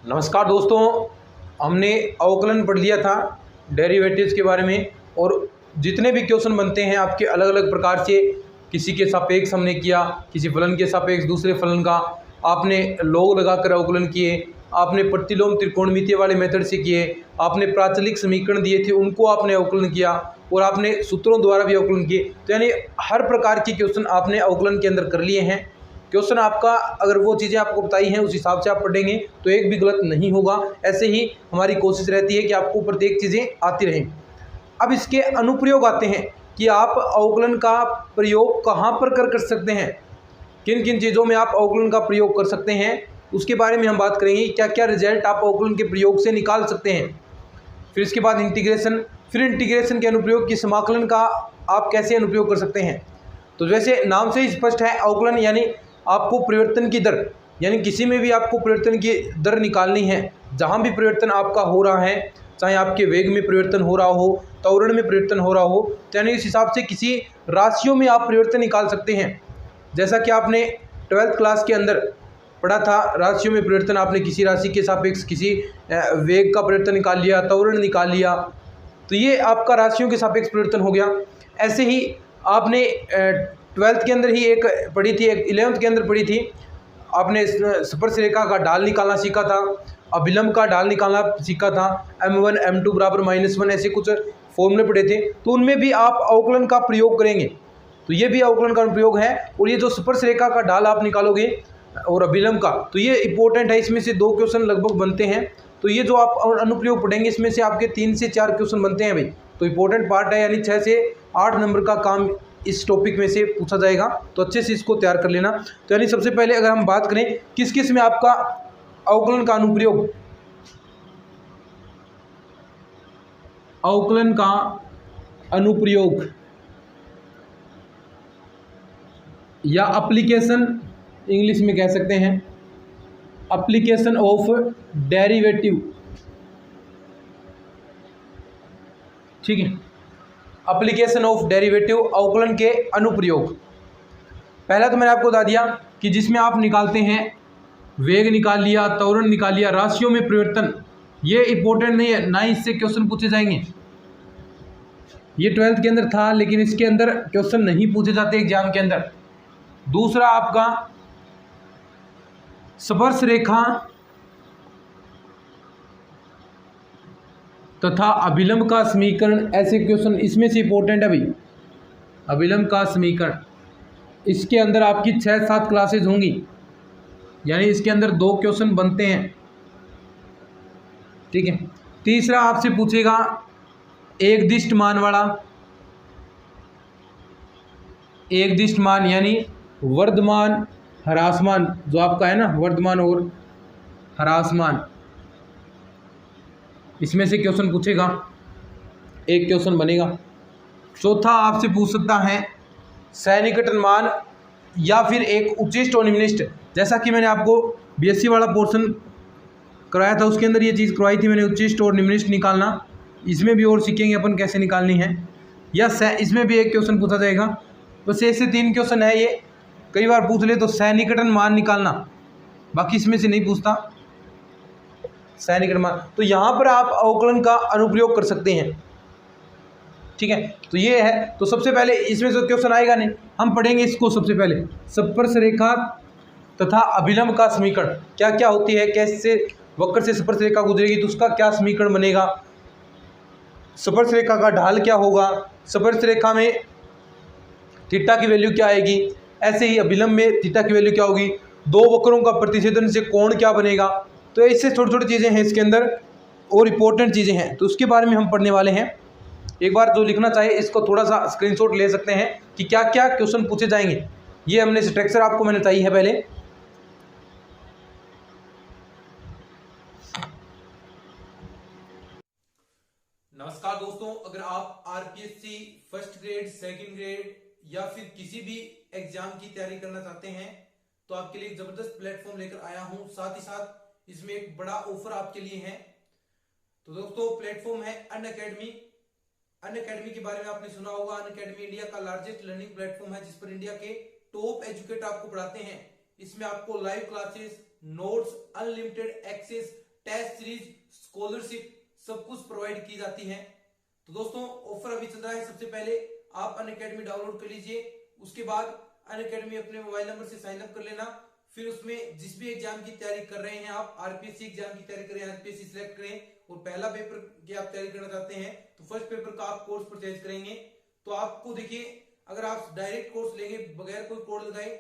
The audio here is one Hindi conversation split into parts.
नमस्कार दोस्तों, हमने अवकलन पढ़ लिया था डेरिवेटिव्स के बारे में। और जितने भी क्वेश्चन बनते हैं आपके अलग अलग प्रकार से, किसी के सापेक्ष हमने किया, किसी फलन के सापेक्ष दूसरे फलन का, आपने लॉग लगाकर अवकलन किए, आपने प्रतिलोम त्रिकोणमितीय वाले मेथड से किए, आपने प्राचलिक समीकरण दिए थे उनको आपने अवकलन किया, और आपने सूत्रों द्वारा भी अवकलन किए। तो यानी हर प्रकार के क्वेश्चन आपने अवकलन के अंदर कर लिए हैं। क्वेश्चन आपका अगर वो चीज़ें आपको बताई हैं उस हिसाब से आप पढ़ेंगे तो एक भी गलत नहीं होगा। ऐसे ही हमारी कोशिश रहती है कि आपको प्रत्येक चीज़ें आती रहें। अब इसके अनुप्रयोग आते हैं कि आप अवकलन का प्रयोग कहाँ पर कर सकते हैं, किन किन चीज़ों में आप अवकलन का प्रयोग कर सकते हैं, उसके बारे में हम बात करेंगे। क्या क्या रिजल्ट आप अवकलन के प्रयोग से निकाल सकते हैं। फिर इसके बाद इंटीग्रेशन, फिर इंटीग्रेशन के अनुप्रयोग की समाकलन का आप कैसे अनुप्रयोग कर सकते हैं। तो जैसे नाम से ही स्पष्ट है, अवकलन यानी आपको परिवर्तन की दर, यानी किसी में भी आपको परिवर्तन की दर निकालनी है। जहाँ भी परिवर्तन आपका हो रहा है, चाहे आपके वेग में परिवर्तन हो रहा हो, त्वरण में परिवर्तन हो रहा हो, तो यानी इस हिसाब से किसी राशियों में आप परिवर्तन निकाल सकते हैं। जैसा कि आपने 12th क्लास के अंदर पढ़ा था, राशियों में परिवर्तन, आपने किसी राशि के सापेक्ष किसी वेग का परिवर्तन निकाल लिया, त्वरण निकाल लिया, तो ये आपका राशियों के सापेक्ष परिवर्तन हो गया। ऐसे ही आपने 12th के अंदर ही एक पढ़ी थी, एक 11th के अंदर पढ़ी थी, आपने स्पर्शरेखा का ढाल निकालना सीखा था, अभिलंब का ढाल निकालना सीखा था, m1 m2 बराबर -1, ऐसे कुछ फॉर्मूले पढ़े थे। तो उनमें भी आप अवकलन का प्रयोग करेंगे, तो ये भी अवकलन का प्रयोग है। और ये जो स्पर्शरेखा का ढाल आप निकालोगे और अभिलंब का, तो ये इंपॉर्टेंट है, इसमें से 2 क्वेश्चन लगभग बनते हैं। तो ये जो आप अनुप्रयोग पढ़ेंगे इसमें से आपके 3 से 4 क्वेश्चन बनते हैं भाई, तो इंपॉर्टेंट पार्ट है, यानी 6 से 8 नंबर का काम इस टॉपिक में से पूछा जाएगा। तो अच्छे से इसको तैयार कर लेना। तो यानी सबसे पहले अगर हम बात करें किस किस में आपका अवकलन का अनुप्रयोग, अवकलन का अनुप्रयोग या एप्लीकेशन इंग्लिश में कह सकते हैं, एप्लीकेशन ऑफ डेरिवेटिव, ठीक है। एप्लीकेशन ऑफ डेरिवेटिव, अवकलन के अनुप्रयोग। पहला तो मैंने आपको बता दिया कि जिसमें आप निकालते हैं वेग निकाल लिया, त्वरण निकाल लिया, राशियों में परिवर्तन, ये इंपॉर्टेंट नहीं है, ना ही इससे क्वेश्चन पूछे जाएंगे। ये 12th के अंदर था लेकिन इसके अंदर क्वेश्चन नहीं पूछे जाते एग्जाम के अंदर। दूसरा आपका स्पर्श रेखा तथा अभिलंब का समीकरण, ऐसे क्वेश्चन इसमें से इंपॉर्टेंट है भाई। अभिलंब का समीकरण, इसके अंदर आपकी 6-7 क्लासेज होंगी, यानी इसके अंदर 2 क्वेश्चन बनते हैं, ठीक है। तीसरा आपसे पूछेगा एक दिष्ट मान वाला, एक दिष्ट मान यानी वर्धमान ह्रासमान, जो आपका है ना वर्धमान और ह्रासमान, इसमें से क्वेश्चन पूछेगा, एक क्वेश्चन बनेगा। चौथा आपसे पूछ सकता है सन्निकटन मान या फिर एक उच्चिष्ट और निम्निष्ट। जैसा कि मैंने आपको बीएससी वाला पोर्शन कराया था उसके अंदर ये चीज़ करवाई थी मैंने, उच्चिष्ट और निम्निष्ट निकालना। इसमें भी और सीखेंगे अपन कैसे निकालनी है, या इसमें भी एक क्वेश्चन पूछा जाएगा। बस ऐसे 3 क्वेश्चन है, ये कई बार पूछ ले तो सन्निकटन मान निकालना, बाकी इसमें से नहीं पूछता सन्निकटन मान। तो यहाँ पर आप अवकलन का अनुप्रयोग कर सकते हैं, ठीक है। तो ये है, तो सबसे पहले इसमें से क्वेश्चन आएगा नहीं, हम पढ़ेंगे इसको। सबसे पहले स्पर्शरेखा तथा अभिलंब का समीकरण क्या क्या होती है, कैसे वक्र से स्पर्शरेखा गुजरेगी तो उसका क्या समीकरण बनेगा, स्पर्शरेखा का ढाल क्या होगा, स्पर्शरेखा में थीटा की वैल्यू क्या आएगी, ऐसे ही अभिलंब में थीटा की वैल्यू क्या होगी, 2 वक्रों का प्रतिच्छेदन से कोण क्या बनेगा। तो इससे छोटी छोटी चीज़ें हैं इसके अंदर और इम्पोर्टेंट चीज़ें हैं, तो उसके बारे में हम पढ़ने वाले हैं। एक बार जो लिखना चाहे इसको थोड़ा सा स्क्रीनशॉट ले सकते हैं कि क्या क्या क्वेश्चन पूछे जाएंगे। ये हमने स्ट्रक्चर आपको मैंने चाहिए है पहले। नमस्कार दोस्तों, अगर आप RPSC first grade, second grade या फिर किसी भी एग्जाम की तैयारी करना चाहते हैं तो आपके लिए जबरदस्त प्लेटफॉर्म लेकर आया हूं। साथ ही साथ इसमें एक बड़ा ऑफर आपके लिए है। तो दोस्तों प्लेटफॉर्म है अनअकैडमी। अनअकैडमी के बारे में आपने सुना होगा। अनअकैडमी इंडिया का लार्जेस्ट लर्निंग प्लेटफॉर्म है जिस पर इंडिया के टॉप एजुकेटर आपको पढ़ाते हैं। इसमें आपको live classes, notes, unlimited access, test series, scholarship सब कुछ प्रोवाइड की जाती है। तो दोस्तों ऑफर अभी चल रहा है। सबसे पहले आप अनअकैडमी डाउनलोड कर लीजिए, उसके बाद अनअकैडमी अपने मोबाइल नंबर से साइन अप कर लेना। फिर उसमें जिस भी एग्जाम की तैयारी कर रहे हैं आप, आरपीएससी एग्जाम की तैयारी करें, आरपीएससी सिलेक्ट करें और पहला पेपर की आप तैयारी करना चाहते हैं तो फर्स्ट पेपर का आप कोर्स परचेज करेंगे तो आपको देखिए, अगर आप डायरेक्ट कोर्स लेंगे बगैर कोई कोड लगाए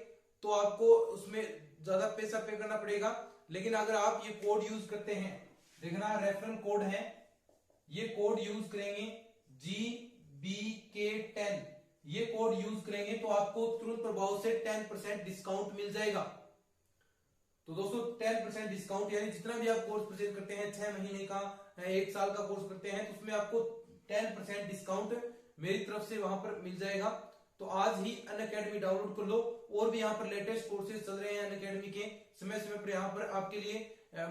तो आपको उसमें ज्यादा पैसा पे करना पड़ेगा। लेकिन अगर आप ये कोड यूज करते हैं, देखना रेफरल कोड है, ये कोड यूज करेंगे GBK10, ये कोड यूज करेंगे तो आपको तुरंत प्रभाव से 10% डिस्काउंट मिल जाएगा। तो दोस्तों 10% डिस्काउंट, यानी जितना भी आप कोर्स परचेज करते हैं 6 महीने का, 1 साल का कोर्स करते हैं तो उसमें आपको 10% डिस्काउंट मेरी तरफ से वहां पर मिल जाएगा। तो आज ही अनअकैडमी डाउनलोड कर लो। और भी यहाँ पर लेटेस्ट कोर्सेज चल रहे हैं अनअकैडमी के, समय समय पर यहाँ पर आपके लिए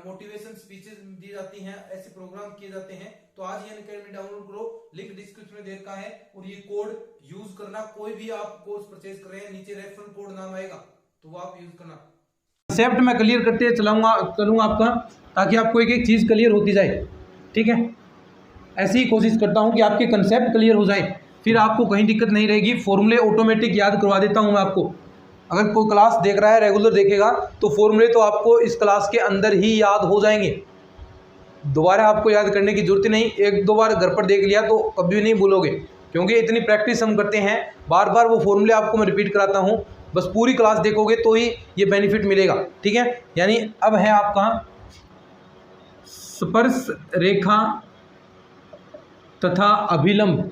मोटिवेशन स्पीचेस दी जाती हैं, ऐसे प्रोग्राम किए जाते हैं। तो आज ही अनअकैडमी डाउनलोड करो, लिंक डिस्क्रिप्शन में दे रखा है और ये कोड यूज करना। कोई भी आप कोर्स परचेज कर रहे हैं नीचे रेफरल कोड नाम आएगा तो वो आप यूज करना। कंसेप्ट मैं क्लियर करते चलूँगा आपका, ताकि आपको एक एक चीज़ क्लियर होती जाए, ठीक है। ऐसी ही कोशिश करता हूँ कि आपके कंसेप्ट क्लियर हो जाए, फिर आपको कहीं दिक्कत नहीं रहेगी। फॉर्मूले ऑटोमेटिक याद करवा देता हूँ मैं आपको। अगर कोई क्लास देख रहा है, रेगुलर देखेगा तो फॉर्मूले तो आपको इस क्लास के अंदर ही याद हो जाएंगे, दोबारा आपको याद करने की जरूरत नहीं। 1-2 बार घर पर देख लिया तो कभी नहीं भूलोगे, क्योंकि इतनी प्रैक्टिस हम करते हैं। बार बार वो फॉर्मूले आपको मैं रिपीट कराता हूँ, बस पूरी क्लास देखोगे तो ही ये बेनिफिट मिलेगा, ठीक है। यानी अब है आपका स्पर्श रेखा तथा अभिलंब।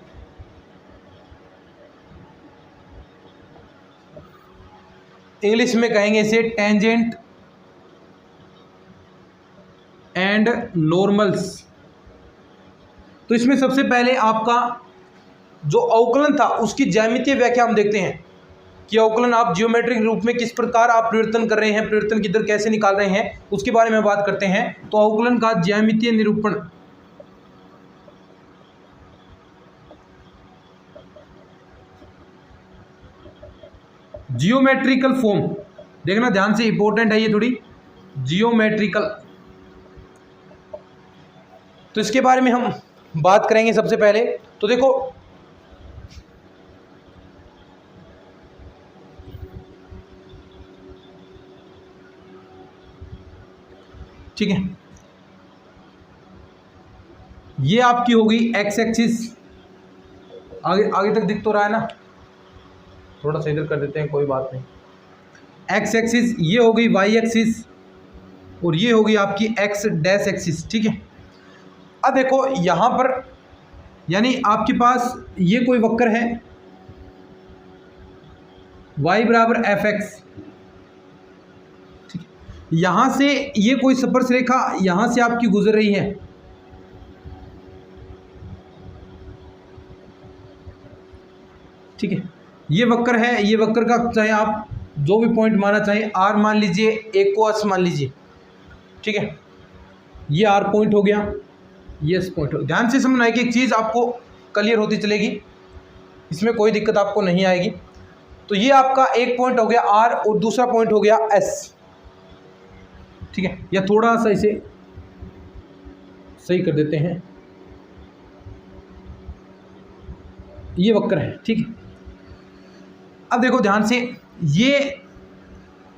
इंग्लिश में कहेंगे इसे टेंजेंट एंड नॉर्मल्स। तो इसमें सबसे पहले आपका जो अवकलन था उसकी ज्यामितीय व्याख्या हम देखते हैं कि अवकलन आप जियोमेट्रिक रूप में किस प्रकार आप परिवर्तन कर रहे हैं, परिवर्तन की दर कैसे निकाल रहे हैं, उसके बारे में बात करते हैं। तो अवकलन का ज्यामितीय निरूपण, जियोमेट्रिकल फॉर्म, देखना ध्यान से, इंपॉर्टेंट है ये थोड़ी, जियोमेट्रिकल। तो इसके बारे में हम बात करेंगे सबसे पहले। तो देखो ठीक है, ये आपकी होगी एक्स एक्सिस, आगे तक दिख तो रहा है ना, थोड़ा सा इधर कर देते हैं, कोई बात नहीं। एक्स एक्सिस ये हो गई वाई एक्सिस और ये होगी आपकी एक्स डैश एक्सिस, ठीक है। अब देखो यहाँ पर, यानी आपके पास ये कोई वक्र है y बराबर एफ एक्स, ठीक है। यहाँ से ये कोई स्पर्श रेखा यहाँ से आपकी गुजर रही है, ठीक है। ये वक्र है, ये वक्र का चाहे आप जो भी पॉइंट मानना चाहें, आर मान लीजिए, एक को एस मान लीजिए, ठीक है। ये आर पॉइंट हो गया, ये एस पॉइंट हो। ध्यान से समझना है कि एक चीज़ आपको क्लियर होती चलेगी, इसमें कोई दिक्कत आपको नहीं आएगी। तो ये आपका एक पॉइंट हो गया आर और दूसरा पॉइंट हो गया एस, ठीक है। या थोड़ा सा इसे सही कर देते हैं, ये वक्र है, ठीक है। अब देखो ध्यान से, ये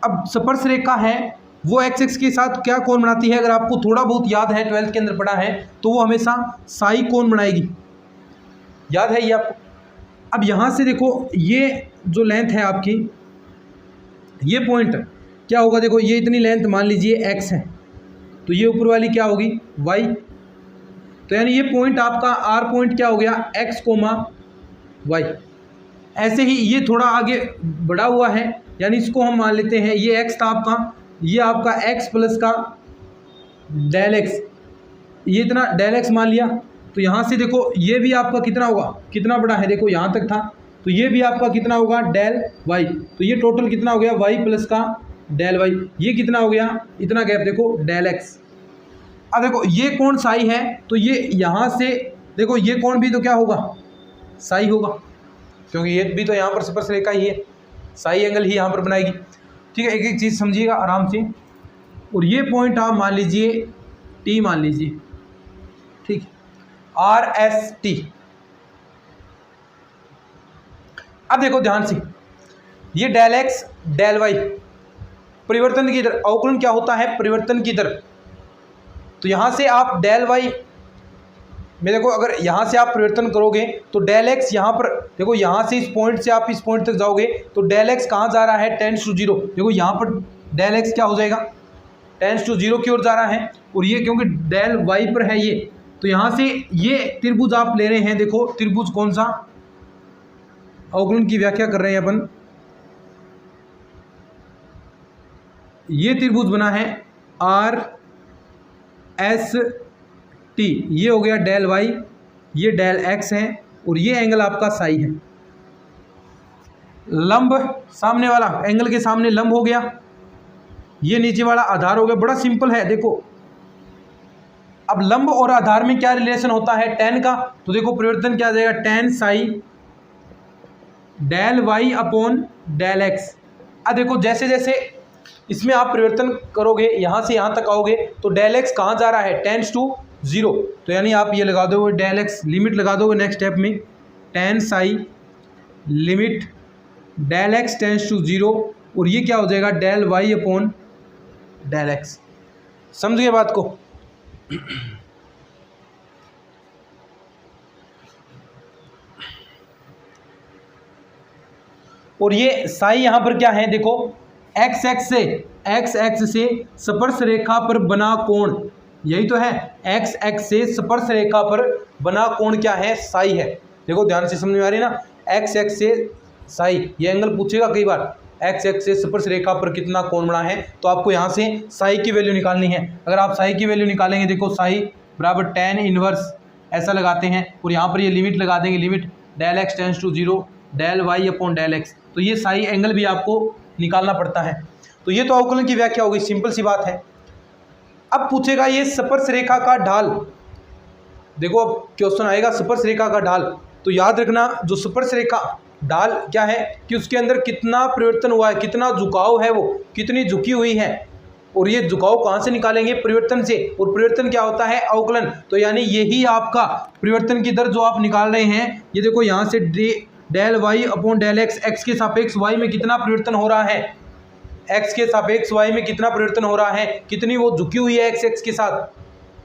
अब स्पर्श रेखा है वो एक्स एक्स के साथ क्या कोण बनाती है, अगर आपको थोड़ा बहुत याद है, 12th के अंदर पढ़ा है, तो वो हमेशा साई कोण बनाएगी, याद है ये आपको। अब यहाँ से देखो, ये जो लेंथ है आपकी, ये पॉइंट क्या होगा, देखो ये इतनी लेंथ मान लीजिए एक्स है, तो ये ऊपर वाली क्या होगी वाई। तो यानी ये पॉइंट आपका आर पॉइंट क्या हो गया, एक्स कोमा वाई। ऐसे ही ये थोड़ा आगे बढ़ा हुआ है, यानी इसको हम मान लेते हैं, ये एक्स था आपका, ये आपका एक्स प्लस का डेल एक्स, ये इतना डेल एक्स मान लिया। तो यहाँ से देखो ये भी आपका कितना होगा, कितना बड़ा है, देखो यहाँ तक था, तो ये भी आपका कितना होगा डेल वाई। तो ये टोटल कितना हो गया वाई प्लस का डेल वाई, ये कितना हो गया, इतना गैप देखो डेल एक्स। अब देखो ये कोण साई है, तो ये यहाँ से देखो ये कोण भी तो क्या होगा साई होगा, क्योंकि ये भी तो यहाँ पर स्पर्श रेखा ही है, साई एंगल ही यहाँ पर बनाएगी, ठीक है। एक एक चीज़ समझिएगा आराम से। और ये पॉइंट आप मान लीजिए टी मान लीजिए, ठीक, RST। अब देखो ध्यान से, ये डेल एक्स डेल वाई परिवर्तन की दर, अवकलन क्या होता है, परिवर्तन की दर। तो यहाँ से आप डेल वाई में देखो, अगर यहाँ से आप परिवर्तन करोगे तो डेल एक्स यहाँ पर देखो, यहाँ से इस पॉइंट से आप इस पॉइंट तक जाओगे तो डेल एक्स कहाँ जा रहा है, टेंड्स टू जीरो। देखो यहाँ पर डेल एक्स क्या हो जाएगा, टेंड्स टू जीरो की ओर जा रहा है। और ये क्योंकि डेल वाई पर है ये, तो यहाँ से ये त्रिभुज आप ले रहे हैं। देखो त्रिभुज कौन सा, अवकलन की व्याख्या कर रहे हैं अपन, ये त्रिभुज बना है RST, ये हो गया डेल वाई, ये डेल एक्स है, और ये एंगल आपका साई है। लंब सामने वाला एंगल के सामने लंब हो गया, ये नीचे वाला आधार हो गया। बड़ा सिंपल है। देखो अब लंब और आधार में क्या रिलेशन होता है, टेन का। तो देखो परिवर्तन क्या आ जाएगा, tan psi del y upon del x. अब देखो जैसे जैसे इसमें आप परिवर्तन करोगे, यहाँ से यहाँ तक आओगे, तो डेल एक्स कहाँ जा रहा है, टेंस टू जीरो। तो यानी आप ये लगा दोगे डेल एक्स, लिमिट लगा दोगे नेक्स्ट स्टेप में, tan psi limit del x tends to zero, और ये क्या हो जाएगा, del y upon del x. समझ गए बात को। और ये साई यहाँ पर क्या है, देखो एक्स एक्स से स्पर्श रेखा पर बना कोण, यही तो है, एक्स एक्स से स्पर्श रेखा पर बना कोण क्या है, साई है। देखो ध्यान से समझ में आ रही है ना, एक्स एक्स से साई, ये एंगल पूछेगा कई बार, एक्स एक्स से स्पर्श रेखा पर कितना कोण बना है, तो आपको यहाँ से साई की वैल्यू निकालनी है। अगर आप साई की वैल्यू निकालेंगे, देखो साई बराबर टेन इनवर्स ऐसा लगाते हैं, और यहाँ पर ये लिमिट लगा देंगे, limit del x tends to zero del y upon del x. तो ये साई एंगल भी आपको निकालना पड़ता है। तो ये तो अवकलन की व्याख्या हो गई, सिंपल सी बात है। अब पूछेगा ये स्पर्श रेखा का ढाल। देखो अब क्वेश्चन आएगा स्पर्श रेखा का ढाल, तो याद रखना जो स्पर्श रेखा ढाल क्या है कि उसके अंदर कितना परिवर्तन हुआ है, कितना झुकाव है, वो कितनी झुकी हुई है, और ये झुकाव कहाँ से निकालेंगे, परिवर्तन से। और परिवर्तन क्या होता है, अवकलन। तो यानी यही आपका परिवर्तन की दर जो आप निकाल रहे हैं, ये देखो यहाँ से del y upon del x, x के सापेक्ष वाई में कितना परिवर्तन हो रहा है, एक्स के सापेक्ष वाई में कितना परिवर्तन हो रहा है, कितनी वो झुकी हुई है एक्स एक्स के साथ,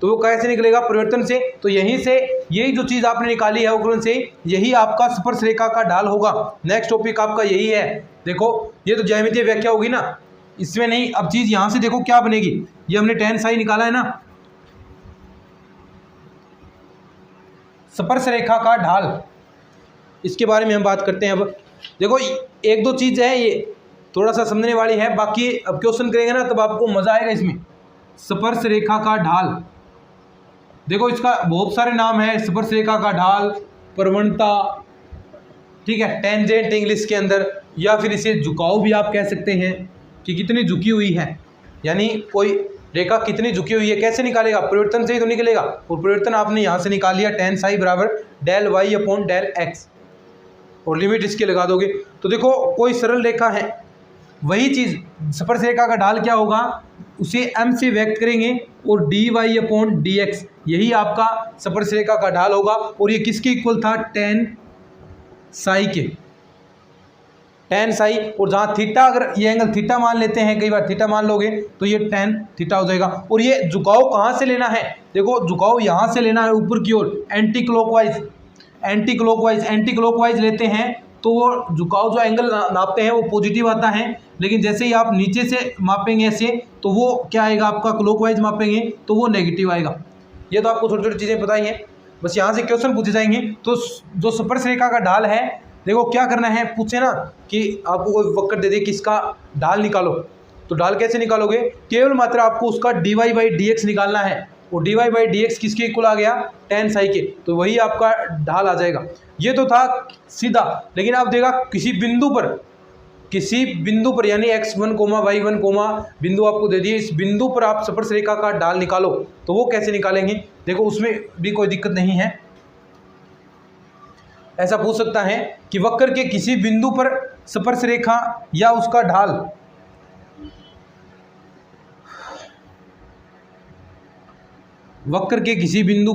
तो वो कैसे निकलेगा, परिवर्तन से। तो यहीं से यही जो चीज़ आपने निकाली है अवकलन से, यही आपका स्पर्श रेखा का ढाल होगा। नेक्स्ट टॉपिक आपका यही है। देखो ये तो ज्यामितीय व्याख्या होगी ना, इसमें नहीं। अब चीज़ यहाँ से देखो क्या बनेगी, ये हमने टेन साई निकाला है ना, स्पर्श रेखा का ढाल, इसके बारे में हम बात करते हैं। अब देखो एक दो चीज़ है ये थोड़ा सा समझने वाली है, बाकी अब क्वेश्चन करेंगे ना तब आपको मज़ा आएगा इसमें। स्पर्श रेखा का ढाल, देखो इसका बहुत सारे नाम है, स्पर्श रेखा का ढाल, प्रवणता, ठीक है, टेंजेंट इंग्लिश के अंदर, या फिर इसे झुकाव भी आप कह सकते हैं कि कितनी झुकी हुई है, यानी कोई रेखा कितनी झुकी हुई है कैसे निकालेगा, परिवर्तन से ही तो निकलेगा। और परिवर्तन आपने यहाँ से निकाल लिया, टेन साई बराबर del y upon del x, और लिमिट इसके लगा दोगे। तो देखो कोई सरल रेखा है, वही चीज़ स्पर्श रेखा का ढाल क्या होगा, उसे m से व्यक्त करेंगे, और d y upon d x, यही आपका स्पर्श रेखा का ढाल होगा। और ये किसके इक्वल था, टेन साई के, टेन साई। और जहाँ थीटा, अगर ये एंगल थीटा मान लेते हैं, कई बार थीटा मान लोगे तो ये टेन थीटा हो जाएगा। और ये झुकाव कहाँ से लेना है, देखो झुकाव यहाँ से लेना है ऊपर की ओर, anticlockwise, anticlockwise, anticlockwise लेते हैं तो वो झुकाव जो एंगल नापते हैं वो पॉजिटिव आता है। लेकिन जैसे ही आप नीचे से मापेंगे ऐसे, तो वो क्या आएगा आपका, क्लॉकवाइज मापेंगे तो वो नेगेटिव आएगा। ये तो आपको छोटी छोटी चीज़ें पता ही हैं, बस यहाँ से क्वेश्चन पूछे जाएंगे। तो जो स्पर्श रेखा का ढाल है, देखो क्या करना है, पूछे ना कि आपको कोई वक्र दे दे कि इसका ढाल निकालो, तो ढाल कैसे निकालोगे, केवल मात्र आपको उसका d y by d x निकालना है। और d y by d x किसके इक्वल आ गया, टेन साई के, तो वही आपका ढाल आ जाएगा। ये तो था सीधा। लेकिन आप देखा किसी बिंदु पर यानी x1 y1 बिंदु आपको दे दिए, इस बिंदु पर आप स्पर्श रेखा का ढाल निकालो, तो वो कैसे निकालेंगे, देखो उसमें भी कोई दिक्कत नहीं है। ऐसा पूछ सकता है कि वक्र के किसी बिंदु पर स्पर्श रेखा या उसका ढाल, वक्र के किसी बिंदु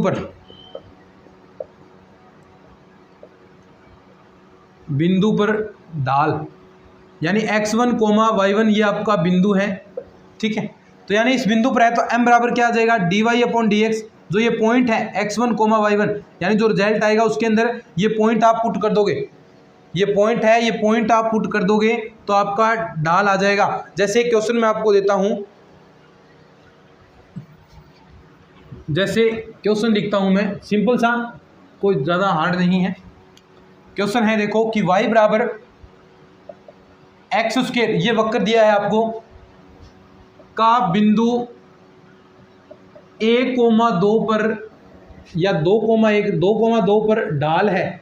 पर ढाल, यानी x1 कोमा y1 ये आपका बिंदु है, ठीक है। तो यानी इस बिंदु पर है तो m बराबर क्या आ जाएगा, dy/dx। जो ये पॉइंट है x1 कोमा y1, यानी जो रिजल्ट आएगा उसके अंदर ये पॉइंट आप पुट कर दोगे, ये पॉइंट है, ये पॉइंट आप पुट कर दोगे तो आपका ढाल आ जाएगा। जैसे एक क्वेश्चन मैं आपको देता हूं, जैसे क्वेश्चन लिखता हूं मैं, सिंपल सा, कोई ज़्यादा हार्ड नहीं है। क्वेश्चन है देखो कि y बराबर x², ये वक्र दिया है आपको, का बिंदु 1,2 पर या 2,2 पर ढाल है,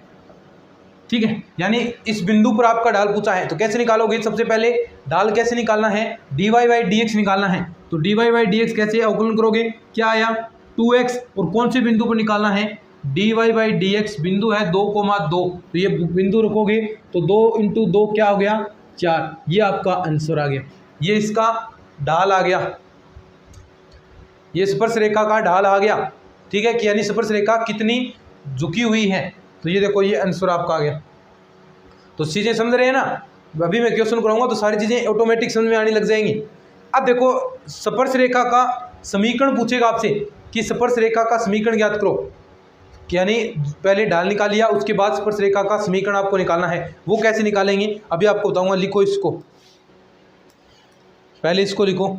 ठीक है। यानी इस बिंदु पर आपका ढाल पूछा है, तो कैसे निकालोगे, सबसे पहले ढाल कैसे निकालना है, dy/dx निकालना है। तो dy/dx कैसे अवकलन करोगे, क्या आया 2x, और कौन से बिंदु पर निकालना है, dy/dx बिंदु है 2,2, तो ये बिंदु रखोगे तो 2 × 2 क्या हो गया 4, ये आपका आंसर आ गया, ये इसका ढाल आ गया, ये स्पर्श रेखा का ढाल आ गया, ठीक है, कि यानी स्पर्श रेखा कितनी झुकी हुई है। तो ये देखो ये आंसर आपका आ गया। तो चीज़ें समझ रहे हैं ना, अभी मैं क्वेश्चन कराऊंगा तो सारी चीज़ें ऑटोमेटिक समझ में आने लग जाएंगी। अब देखो स्पर्श रेखा का समीकरण पूछेगा आपसे कि स्पर्श रेखा का समीकरण ज्ञात करो, यानी पहले ढाल निकाल लिया, उसके बाद स्पर्श रेखा का समीकरण आपको निकालना है। वो कैसे निकालेंगे अभी आपको बताऊंगा। लिखो इसको, पहले इसको लिखो,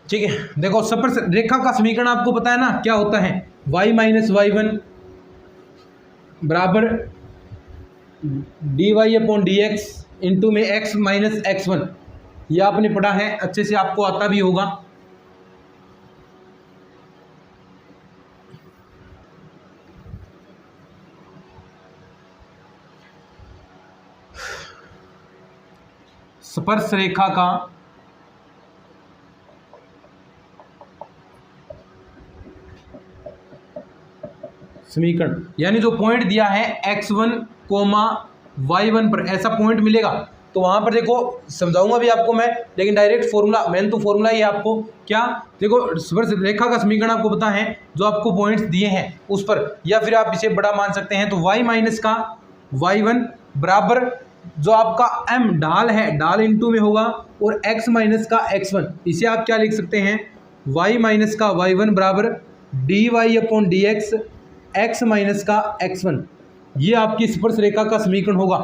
ठीक है। देखो स्पर्श रेखा का समीकरण आपको पता है ना, क्या होता है, y-y1 बराबर dy/dx इंटू में x - x1, ये आपने पढ़ा है, अच्छे से आपको आता भी होगा। स्पर्श रेखा का समीकरण, यानी जो पॉइंट दिया है x1, y1 पर ऐसा पॉइंट मिलेगा, तो वहां पर देखो समझाऊंगा भी आपको मैं, लेकिन डायरेक्ट फॉर्मूला, मैंने तो फॉर्मूला ही आपको क्या, देखो स्पर्श रेखा का समीकरण आपको पता है, जो आपको पॉइंट्स दिए हैं उस पर, या फिर आप इसे बड़ा मान सकते हैं, तो y-y1 बराबर जो आपका m ढाल है, ढाल इंटू में होगा, और x - x1, इसे आप क्या लिख सकते हैं, y - y1 बराबर dy/dx x - x1, ये आपकी स्पर्श रेखा का समीकरण होगा।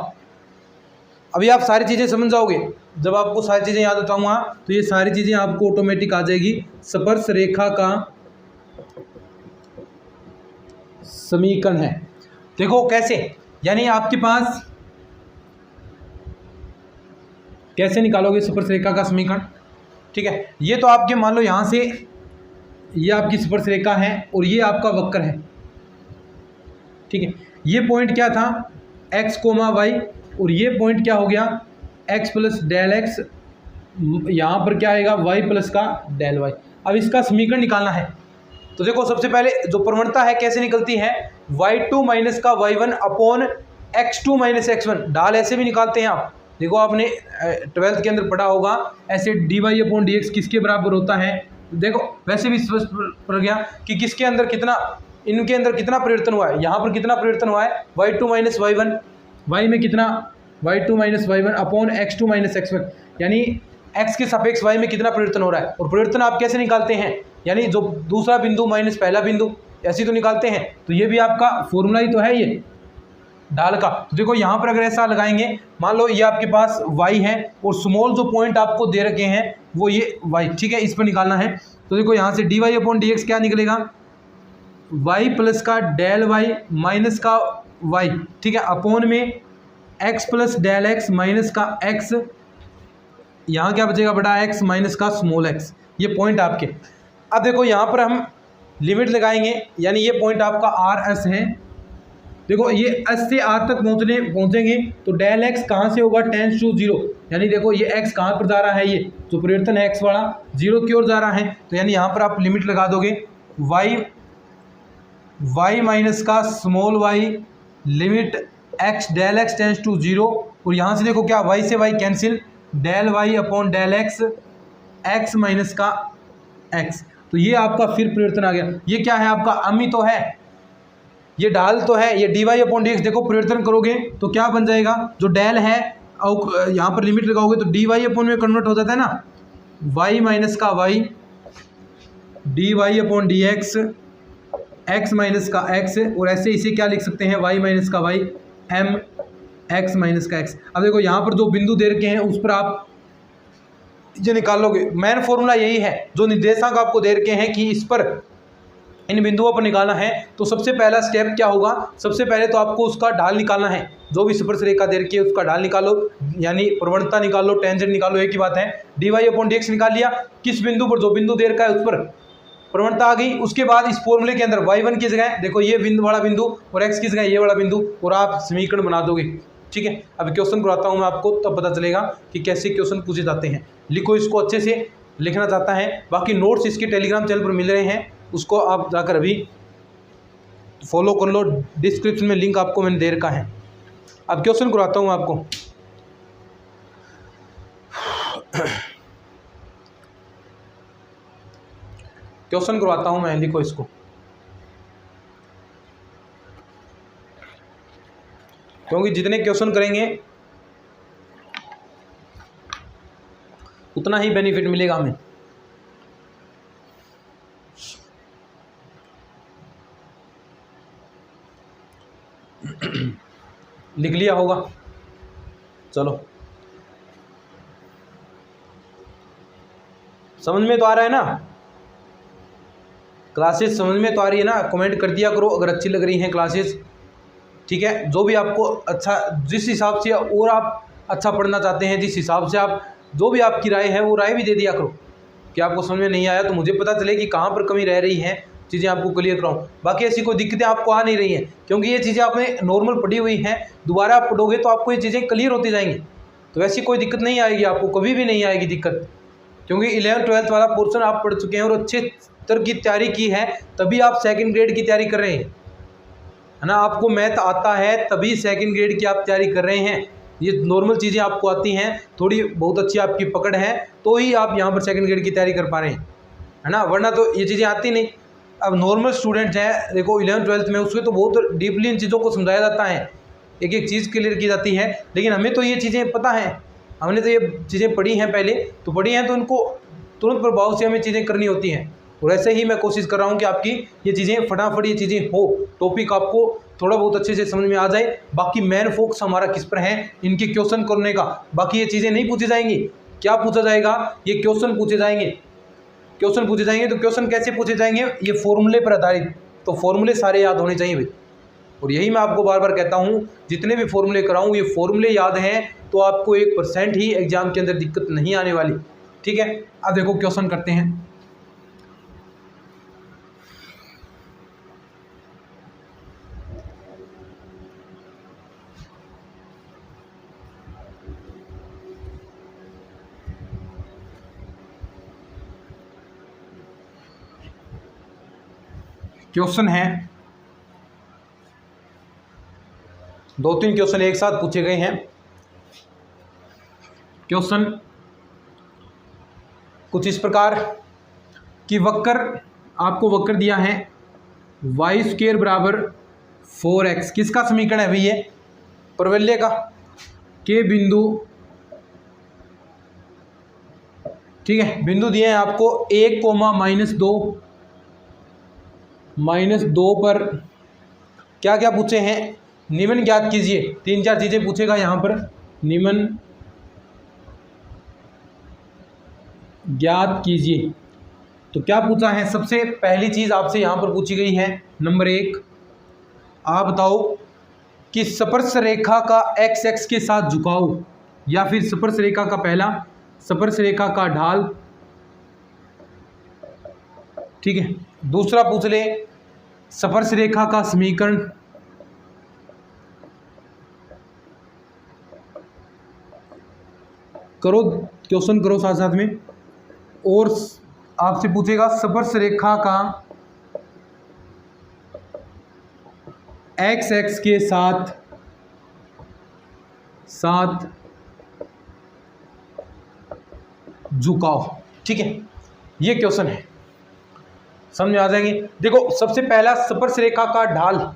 अभी आप सारी चीज़ें समझ जाओगे, जब आपको सारी चीज़ें याद बताऊंगा तो ये सारी चीज़ें आपको ऑटोमेटिक आ जाएगी। स्पर्श रेखा का समीकरण है, देखो कैसे, यानी आपके पास कैसे निकालोगे स्पर्श रेखा का समीकरण, ठीक है। ये तो आपके मान लो यहाँ से ये आपकी स्पर्श रेखा है और ये आपका वक्र है, ठीक है। ये पॉइंट क्या था x, y, और ये पॉइंट क्या हो गया x + डेल x, यहाँ पर क्या आएगा y + का डेल y। अब इसका समीकरण निकालना है, तो देखो सबसे पहले जो प्रवणता है कैसे निकलती है, y2 - का y1 अपॉन x2 - x1, ढाल ऐसे भी निकालते हैं आप, देखो आपने 12th के अंदर पढ़ा होगा, ऐसे dy/dx किसके बराबर होता है, देखो वैसे भी स्पष्ट पड़ गया कि किसके अंदर कितना, इनके अंदर कितना परिवर्तन हुआ है, यहाँ पर कितना परिवर्तन हुआ है, y2 - y1, y में कितना y2 - y1 upon x2 - x1, यानी x के सापेक्ष y में कितना परिवर्तन हो रहा है। और परिवर्तन आप कैसे निकालते हैं, यानी जो दूसरा बिंदु माइनस पहला बिंदु, ऐसे तो निकालते हैं। तो ये भी आपका फॉर्मूला ही तो है ये ढाल का। तो देखो यहाँ पर अगर ऐसा लगाएंगे, मान लो ये आपके पास y है और स्मॉल जो पॉइंट आपको दे रखे हैं वो ये y, ठीक है, इस पर निकालना है। तो देखो यहाँ से dy/dx क्या निकलेगा, y + का डेल y माइनस का y, ठीक है, अपॉन में x + डेल x माइनस का x, यहाँ क्या बचेगा बड़ा x माइनस का स्मॉल x, ये पॉइंट आपके। अब देखो यहाँ पर हम लिमिट लगाएंगे, यानी ये पॉइंट आपका RS है, देखो ये एस से आर तक पहुंचेंगे तो डेल एक्स कहाँ से होगा, टेंस टू जीरो, यानी देखो ये एक्स कहाँ पर जा रहा है, ये जो परिवर्तन है एक्स वाला जीरो की ओर जा रहा है, तो यानी यहाँ पर आप लिमिट लगा दोगे y माइनस का small y limit x del x tends to zero, और यहाँ से देखो क्या y से y cancel, del y upon del x minus का x, तो ये आपका फिर परिवर्तन आ गया। ये क्या है आपका अमी तो है, ये डाल तो है, ये dy अपॉन डी एक्स, देखो परिवर्तन करोगे तो क्या बन जाएगा, जो डेल है और यहाँ पर लिमिट लगाओगे तो dy अपॉन में कन्वर्ट हो जाता है ना, y माइनस का y dy upon d x minus का x, और ऐसे इसे क्या लिख सकते हैं y माइनस का y m x माइनस का x। अब देखो यहाँ पर जो बिंदु दे रखे हैं उस पर आप ये निकालोगे, मेन फॉर्मूला यही है, जो निर्देशांक आपको दे रखे हैं कि इस पर इन बिंदुओं पर निकालना है, तो सबसे पहला स्टेप क्या होगा, सबसे पहले तो आपको उसका ढाल निकालना है, जो भी स्पर्श रेखा दे रखी है उसका ढाल निकालो, यानी प्रवणता निकालो, टेंजेंट निकालो, एक ही बात है। dy अपॉन dx निकाल लिया, किस बिंदु पर, जो बिंदु दे रखा है उस पर प्रवणता आ गई। उसके बाद इस फॉर्मूले के अंदर y1 की जगह देखो ये बिंदु वाला बिंदु और x की जगह ये वाला बिंदु, और आप समीकरण बना दोगे। ठीक है, अब क्वेश्चन करवाता हूँ मैं आपको, तब पता चलेगा कि कैसे क्वेश्चन पूछे जाते हैं। लिखो, इसको अच्छे से लिखना चाहता है, बाकी नोट्स इसके टेलीग्राम चैनल पर मिल रहे हैं, उसको आप जाकर अभी फॉलो कर लो, डिस्क्रिप्शन में लिंक आपको मैंने दे रखा है। अब क्वेश्चन करवाता हूँ आपको। क्वेश्चन करवाता हूँ मैं, लिखो इसको। क्योंकि जितने क्वेश्चन करेंगे उतना ही बेनिफिट मिलेगा हमें। लिख लिया होगा, चलो समझ में तो आ रहा है ना, क्लासेस समझ में तो आ रही है ना, कमेंट कर दिया करो अगर अच्छी लग रही हैं क्लासेस। ठीक है, जो भी आपको अच्छा, जिस हिसाब से और आप अच्छा पढ़ना चाहते हैं, जिस हिसाब से आप, जो भी आपकी राय है वो राय भी दे दिया करो कि आपको समझ में नहीं आया, तो मुझे पता चले कि कहाँ पर कमी रह रही है, चीज़ें आपको क्लियर कराऊँ। बाकी ऐसी कोई दिक्कतें आपको आ नहीं रही हैं, क्योंकि ये चीज़ें आपने नॉर्मल पढ़ी हुई हैं, दोबारा आप पढ़ोगे तो आपको ये चीज़ें क्लियर होती जाएंगी, तो ऐसी कोई दिक्कत नहीं आएगी, आपको कभी भी नहीं आएगी दिक्कत, क्योंकि 11th-12th वाला पोर्शन आप पढ़ चुके हैं और अच्छे स्तर की तैयारी की है, तभी आप सेकंड ग्रेड की तैयारी कर रहे हैं, है ना। आपको मैथ आता है तभी सेकंड ग्रेड की आप तैयारी कर रहे हैं, ये नॉर्मल चीज़ें आपको आती हैं, थोड़ी बहुत अच्छी आपकी पकड़ है तो ही आप यहाँ पर सेकंड ग्रेड की तैयारी कर पा रहे हैं, है ना, वरना तो ये चीज़ें आती नहीं। अब नॉर्मल स्टूडेंट्स हैं, देखो 11th-12th में उसमें तो बहुत डीपली इन चीज़ों को समझाया जाता है, एक एक चीज़ क्लियर की जाती है, लेकिन हमें तो ये चीज़ें पता हैं, हमने तो ये चीज़ें पढ़ी हैं, पहले तो पढ़ी हैं, तो उनको तुरंत प्रभाव से हमें चीज़ें करनी होती हैं। और ऐसे ही मैं कोशिश कर रहा हूँ कि आपकी ये चीज़ें फटाफट ये चीज़ें हो, टॉपिक आपको थोड़ा बहुत अच्छे से समझ में आ जाए। बाकी मेन फोकस हमारा किस पर है, इनके क्वेश्चन करने का। बाकी ये चीज़ें नहीं पूछी जाएंगी, क्या पूछा जाएगा, ये क्वेश्चन पूछे जाएंगे, क्वेश्चन पूछे जाएंगे। तो क्वेश्चन कैसे पूछे जाएंगे, ये फॉर्मूले पर आधारित, तो फॉर्मूले सारे याद होने चाहिए भाई। और यही मैं आपको बार बार कहता हूँ, जितने भी फॉर्मूले कराऊँ ये फॉर्मूले याद हैं तो आपको 1% ही एग्जाम के अंदर दिक्कत नहीं आने वाली। ठीक है, अब देखो क्वेश्चन करते हैं। क्वेश्चन है 2-3 क्वेश्चन एक साथ पूछे गए हैं। क्वेश्चन कुछ इस प्रकार कि वक्र, आपको वक्र दिया है y² बराबर 4x, किसका समीकरण है भाई, ये परवलय का, के बिंदु, ठीक है, बिंदु दिए हैं आपको 1, -2 पर क्या क्या पूछे हैं, निम्न ज्ञात कीजिए। 3-4 चीज़ें पूछेगा यहाँ पर, निम्न ज्ञात कीजिए। तो क्या पूछा है, सबसे पहली चीज़ आपसे यहाँ पर पूछी गई है, नंबर 1, आप बताओ कि स्पर्श रेखा का x के साथ झुकाव, या फिर स्पर्श रेखा का पहला, स्पर्श रेखा का ढाल। ठीक है, दूसरा पूछ ले स्पर्श रेखा का समीकरण, करो क्वेश्चन करो साथ साथ में। और आपसे पूछेगा स्पर्श रेखा का एक्स एक्स के साथ झुकाव। ठीक है, ये क्वेश्चन है, समझ में आ जाएंगे। देखो सबसे पहला स्पर्श रेखा का ढाल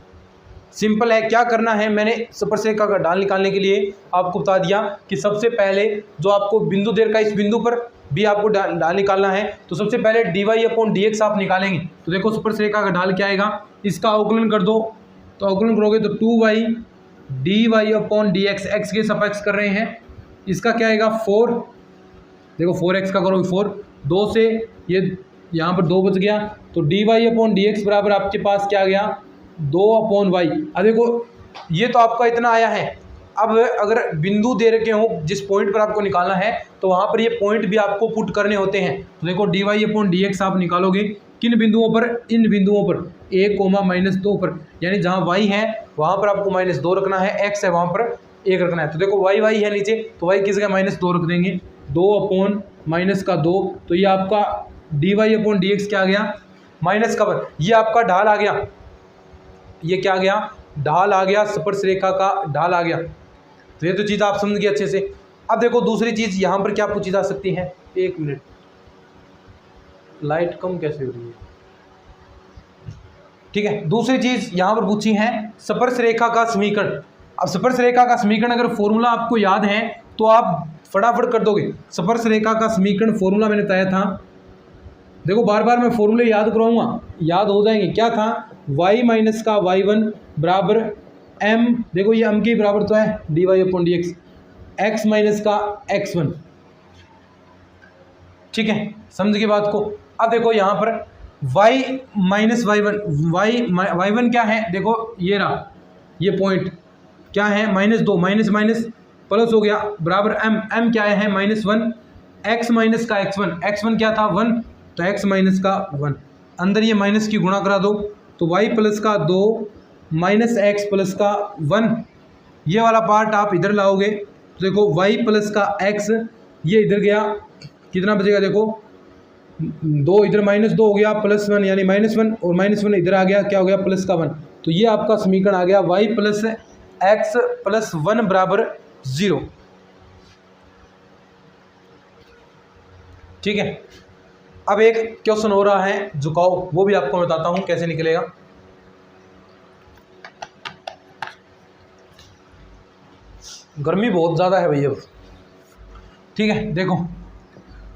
सिंपल है। क्या करना है, मैंने स्पर्श रेखा का ढाल निकालने के लिए आपको बता दिया कि सबसे पहले जो आपको बिंदु दे रखा है इस बिंदु पर भी आपको ढाल निकालना है। तो सबसे पहले dy/dx आप निकालेंगे। तो देखो स्पर्श रेखा का ढाल क्या आएगा, इसका अवकलन कर दो। तो अवकलन करोगे तो 2y dy/dx, एक्स के सापेक्ष कर रहे हैं, इसका क्या आएगा 4। देखो 4x का करोगे 4, 2 से ये यहाँ पर 2 बच गया, तो dy/dx बराबर आपके पास क्या आ गया 2/y। अब देखो ये तो आपका इतना आया है। अब अगर बिंदु दे रखे हो जिस पॉइंट पर आपको निकालना है तो वहाँ पर ये पॉइंट भी आपको पुट करने होते हैं। तो देखो dy/dx आप निकालोगे किन बिंदुओं पर, इन बिंदुओं पर 1, -2 पर, यानी जहाँ y है वहाँ पर आपको -2 रखना है, x है वहाँ पर 1 रखना है। तो देखो y है नीचे, तो y किस जगह -2 रख देंगे, 2/-2, तो ये आपका dy/dx क्या आ गया -1। ये आपका ढाल आ गया, ये क्या आ गया ढाल आ गया, स्पर्श रेखा का ढाल आ गया। तो ये तो चीज़ आप समझ गए अच्छे से। अब देखो दूसरी चीज़ यहाँ पर क्या पूछी जा सकती है, 1 मिनट, लाइट कम कैसे हो रही है। ठीक है, दूसरी चीज़ यहाँ पर पूछी है स्पर्श रेखा का समीकरण। अब स्पर्श रेखा का समीकरण अगर फॉर्मूला आपको याद है तो आप फटाफट कर दोगे। स्पर्श रेखा का समीकरण फॉर्मूला मैंने बताया था, देखो बार बार मैं फॉर्मूले याद करवाऊंगा, याद हो जाएंगे। क्या था, y माइनस का y1 बराबर m, देखो ये m के बराबर तो है dy/dx, x माइनस का x1। ठीक है, समझ के बात को। अब देखो यहाँ पर y माइनस y1, y1 क्या है, देखो ये रहा, ये पॉइंट क्या है -2, माइनस माइनस प्लस हो गया बराबर m क्या है -1, x माइनस का x1, x1 क्या था 1, तो x माइनस का 1, अंदर ये माइनस की गुणा करा दो, तो y प्लस का 2 माइनस x प्लस का 1, ये वाला पार्ट आप इधर लाओगे तो देखो y प्लस का x, ये इधर गया, कितना बचेगा देखो 2, इधर -2 हो गया, +1 यानी -1, और -1 इधर आ गया, क्या हो गया प्लस का 1। तो ये आपका समीकरण आ गया y प्लस x प्लस 1 बराबर 0। ठीक है, अब एक क्वेश्चन हो रहा है झुकाव, वो भी आपको बताता हूं कैसे निकलेगा। गर्मी बहुत ज़्यादा है भैया। ठीक है, देखो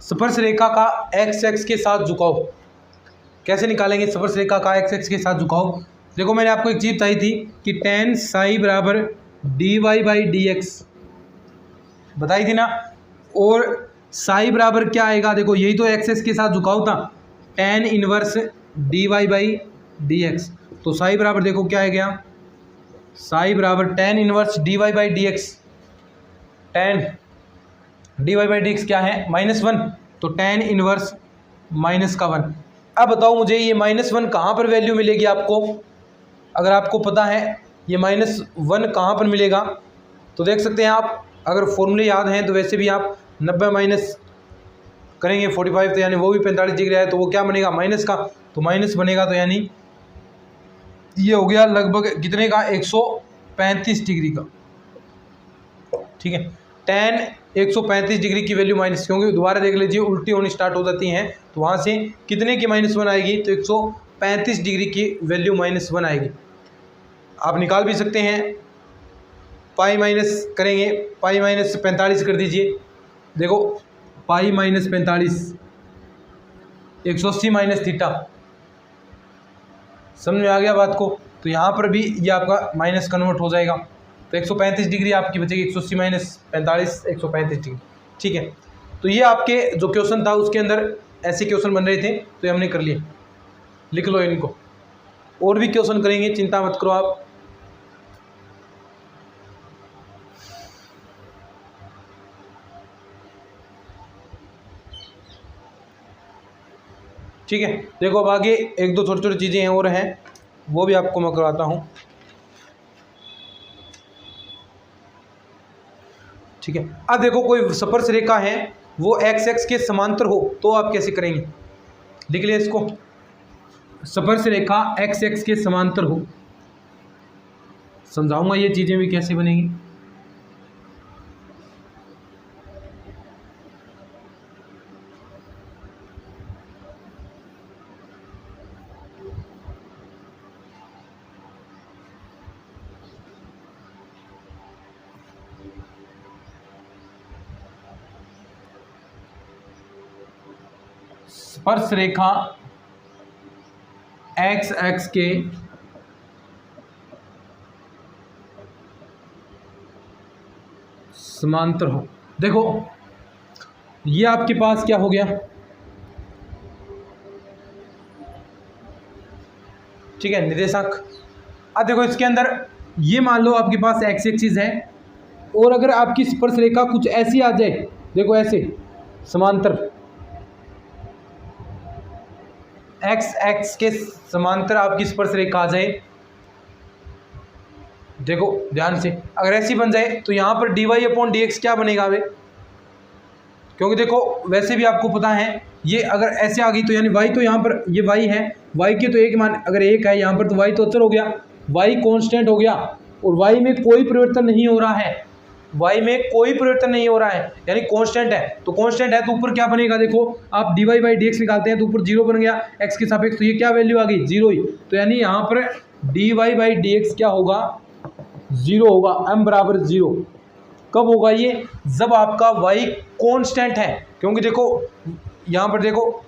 स्पर्श रेखा का एक्स एक्स के साथ झुकाव कैसे निकालेंगे। स्पर्श रेखा का एक्स एक्स के साथ झुकाव, देखो मैंने आपको एक चीज़ बताई थी कि tan साई बराबर dy/dx बताई थी ना, और साई बराबर क्या आएगा, देखो यही तो एक्सेस के साथ झुकाव था, tan इनवर्स dy/dx। तो साई बराबर देखो क्या आ गया, साई बराबर tan inverse dy/dx, tan dy/dx क्या है -1, तो tan इनवर्स -1। अब बताओ मुझे ये -1 कहाँ पर वैल्यू मिलेगी आपको, अगर आपको पता है ये -1 कहाँ पर मिलेगा तो देख सकते हैं आप, अगर फॉर्मूले याद हैं तो वैसे भी आप 90 माइनस करेंगे 45, तो यानी वो भी 45 डिग्री है, तो वो क्या बनेगा माइनस का, तो माइनस बनेगा, तो यानी ये हो गया लगभग कितने का 135 डिग्री का। ठीक है, tan 135 डिग्री की वैल्यू माइनस, क्योंकि दोबारा देख लीजिए उल्टी होनी स्टार्ट हो जाती हैं, तो वहाँ से कितने की -1 आएगी, तो 135 डिग्री की वैल्यू -1 आएगी। आप निकाल भी सकते हैं, पाई माइनस करेंगे, पाई माइनस 45 कर दीजिए, देखो पाई माइनस 45 180 माइनस थीटा, समझ में आ गया बात को। तो यहाँ पर भी ये आपका माइनस कन्वर्ट हो जाएगा, तो 135 डिग्री आपकी बचेगी, 180 माइनस 45 135 डिग्री। ठीक है, तो ये आपके जो क्वेश्चन था उसके अंदर ऐसे क्वेश्चन बन रहे थे, तो ये हमने कर लिए, लिख लो इनको, और भी क्वेश्चन करेंगे, चिंता मत करो आप। ठीक है, देखो अब आगे एक दो छोटी छोटी चीज़ें और हैं, वो भी आपको मैं करवाता हूँ। ठीक है। अब देखो कोई स्पर्श रेखा है वो एक्स एक्स के समांतर हो तो आप कैसे करेंगे, लिख लिया इसको। स्पर्श रेखा एक्स एक्स के समांतर हो, समझाऊंगा ये चीजें भी कैसे बनेगी। स्पर्श रेखा एक्स एक्स के समांतर हो। देखो ये आपके पास क्या हो गया, ठीक है, निर्देशांक। अब देखो इसके अंदर ये मान लो आपके पास एक्स एक्सिस है और अगर आपकी स्पर्श रेखा कुछ ऐसी आ जाए, देखो ऐसे समांतर, एक्स एक्स के समांतर आपकी स्पर्श रेखा आ जाए, देखो ध्यान से, अगर ऐसी बन जाए तो यहाँ पर dy/dx क्या बनेगा वे, क्योंकि देखो वैसे भी आपको पता है ये अगर ऐसे आ गई तो यानी y तो यहाँ पर ये y है, y के तो एक मान अगर एक है यहाँ पर तो y तो अचर हो गया, y कांस्टेंट हो गया और y में कोई परिवर्तन नहीं हो रहा है, y में कोई परिवर्तन नहीं हो रहा है यानी कांस्टेंट है। तो कांस्टेंट है तो ऊपर क्या बनेगा, देखो आप dy/dx निकालते हैं तो ऊपर 0 बन गया x के सापेक्ष, तो ये क्या वैल्यू आ गई 0 ही, तो यानी यहाँ पर dy/dx क्या होगा 0 होगा, m बराबर 0। कब होगा ये, जब आपका y कांस्टेंट है, क्योंकि देखो यहाँ पर देखो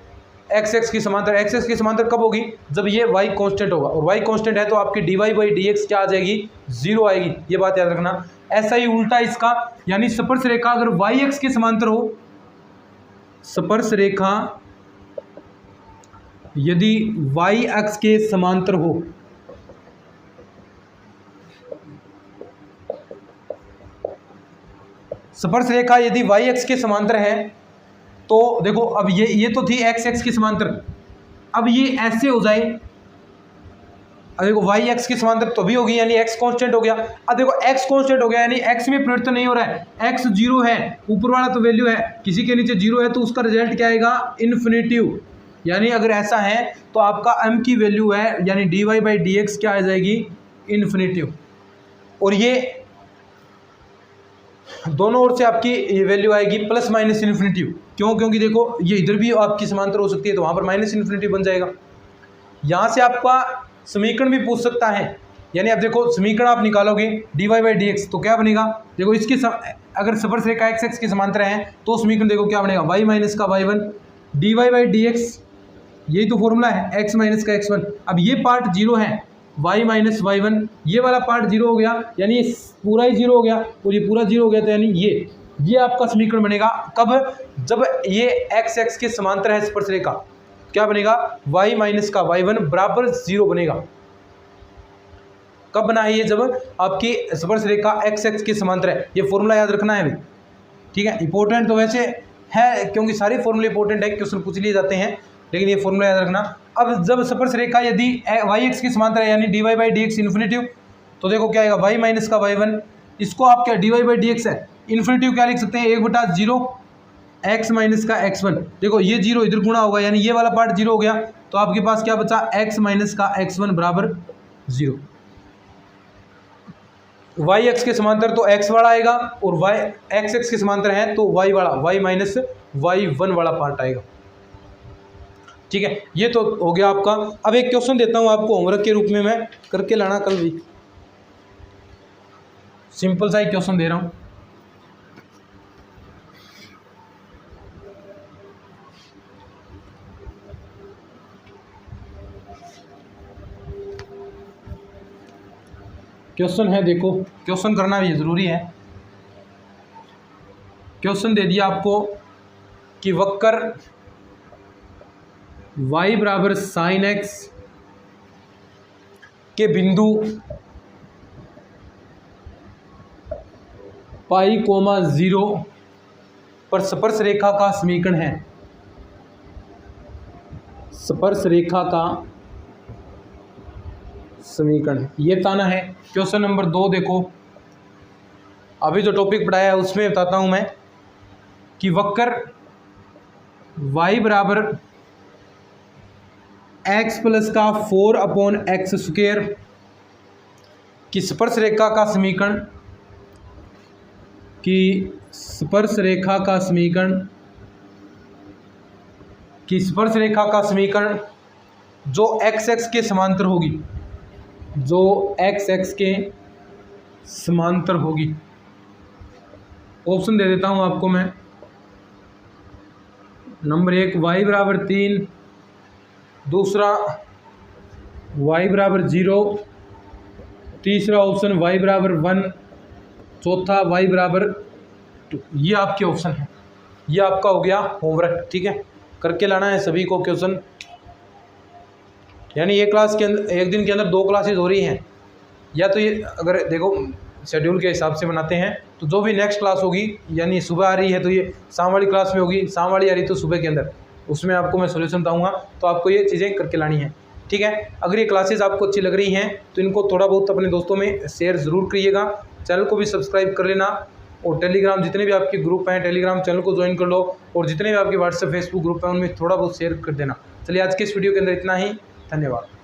एक्स एक्स की समांतर, एक्स एक्स की समांतर कब होगी, जब ये y कांस्टेंट होगा और y कांस्टेंट है तो आपकी dy/dx क्या आ जाएगी 0 आएगी, ये बात याद रखना। ऐसा ही उल्टा इसका, यानी स्पर्श रेखा अगर y एक्स के समांतर हो, स्पर्श रेखा यदि y एक्स के समांतर हो, स्पर्श रेखा यदि y एक्स के समांतर है तो देखो अब ये तो थी x एक्स के समांतर, अब ये ऐसे हो जाए, अब देखो y एक्स के समांतर तो भी होगी यानी x कांस्टेंट हो गया। अब देखो x कांस्टेंट हो गया यानी x में परिवर्तन नहीं हो रहा है, x 0 है, ऊपर वाला तो वैल्यू है, किसी के नीचे 0 है तो उसका रिजल्ट क्या आएगा इन्फिनिटिव, यानी अगर ऐसा है तो आपका m की वैल्यू है यानी dy/dx क्या आ जाएगी इन्फिनिटिव, और ये दोनों ओर से आपकी ये वैल्यू आएगी प्लस माइनस इन्फिनिटिव। क्यों, क्योंकि देखो ये इधर भी आपकी समांतर हो सकती है तो वहां पर माइनस इन्फिनिटिव बन जाएगा। यहां से आपका समीकरण भी पूछ सकता है, यानी अब देखो समीकरण आप निकालोगे dy/dx तो क्या बनेगा, देखो इसके अगर स्पर्श रेखा एक्स एक्स के समांतर है तो समीकरण देखो क्या बनेगा y माइनस का y1 dy/dx, यही तो फॉर्मूला है x माइनस का x1। अब ये पार्ट 0 है y माइनस y1, ये वाला पार्ट 0 हो गया यानी ये पूरा ही 0 हो गया और ये पूरा 0 हो गया, तो यानी ये आपका समीकरण बनेगा कब, जब ये x एक्स के समांतर है स्पर्श रेखा, क्या बनेगा y माइनस का y1 बराबर 0 बनेगा। कब बना है ये, जब आपकी स्पर्श रेखा x एक्स के समांतर है। ये फॉर्मूला याद रखना है अभी, ठीक है। इंपॉर्टेंट तो वैसे है क्योंकि सारे फॉर्मूले इंपॉर्टेंट है, क्वेश्चन पूछ लिए जाते हैं, लेकिन ये फॉर्मूला याद रखना। अब जब स्पर्श रेखा यदि y एक्स के समांतर है यानी dy/dx इन्फिनिटिव, तो देखो क्या आएगा y माइनस का y1, इसको आप क्या dy/dx है इन्फिनिटिव क्या लिख सकते हैं 1/0 x माइनस का x1, देखो ये 0 इधर गुणा होगा यानी ये वाला पार्ट 0 हो गया, तो आपके पास क्या बचा x माइनस का x1 बराबर 0। y एक्स के समांतर तो x वाला आएगा और y x एक्स के समांतर है तो y वाला y माइनस y1 वाला पार्ट आएगा, ठीक है। ये तो हो गया आपका। अब एक क्वेश्चन देता हूं आपको होमवर्क के रूप में, मैं करके लाना कल भी, सिंपल सा एक क्वेश्चन दे रहा हूं। क्वेश्चन है, देखो क्वेश्चन करना भी जरूरी है। क्वेश्चन दे दिया आपको कि वक्र y बराबर साइन x के बिंदु π,0 पर स्पर्श रेखा का समीकरण है, स्पर्श रेखा का समीकरण ये बताना है। क्वेश्चन नंबर 2 देखो, अभी जो टॉपिक पढ़ाया है उसमें बताता हूँ मैं कि वक्र y बराबर x प्लस का 4/x² की स्पर्श रेखा का समीकरण जो x के समांतर होगी, ऑप्शन दे देता हूं आपको मैं। नंबर 1 y बराबर 3, दूसरा y बराबर 0, तीसरा ऑप्शन y बराबर 1, चौथा y बराबर 2। ये आपके ऑप्शन है। ये आपका हो गया होमवर्क, ठीक है। करके लाना है सभी को क्वेश्चन। यानी एक दिन के अंदर 2 क्लासेज हो रही हैं, या तो ये अगर देखो शेड्यूल के हिसाब से बनाते हैं तो जो भी नेक्स्ट क्लास होगी, यानी सुबह आ रही है तो ये शाम वाली क्लास में होगी, शाम वाली आ रही तो सुबह के अंदर, उसमें आपको मैं सोल्यूशन बताऊंगा। तो आपको ये चीज़ें करके लानी है, ठीक है। अगर ये क्लासेस आपको अच्छी लग रही हैं तो इनको थोड़ा बहुत अपने दोस्तों में शेयर ज़रूर करिएगा। चैनल को भी सब्सक्राइब कर लेना, और टेलीग्राम जितने भी आपके ग्रुप हैं टेलीग्राम चैनल को ज्वाइन कर लो, और जितने भी आपके व्हाट्सएप फेसबुक ग्रुप हैं उनमें थोड़ा बहुत शेयर कर देना। चलिए आज के इस वीडियो के अंदर इतना ही, धन्यवाद।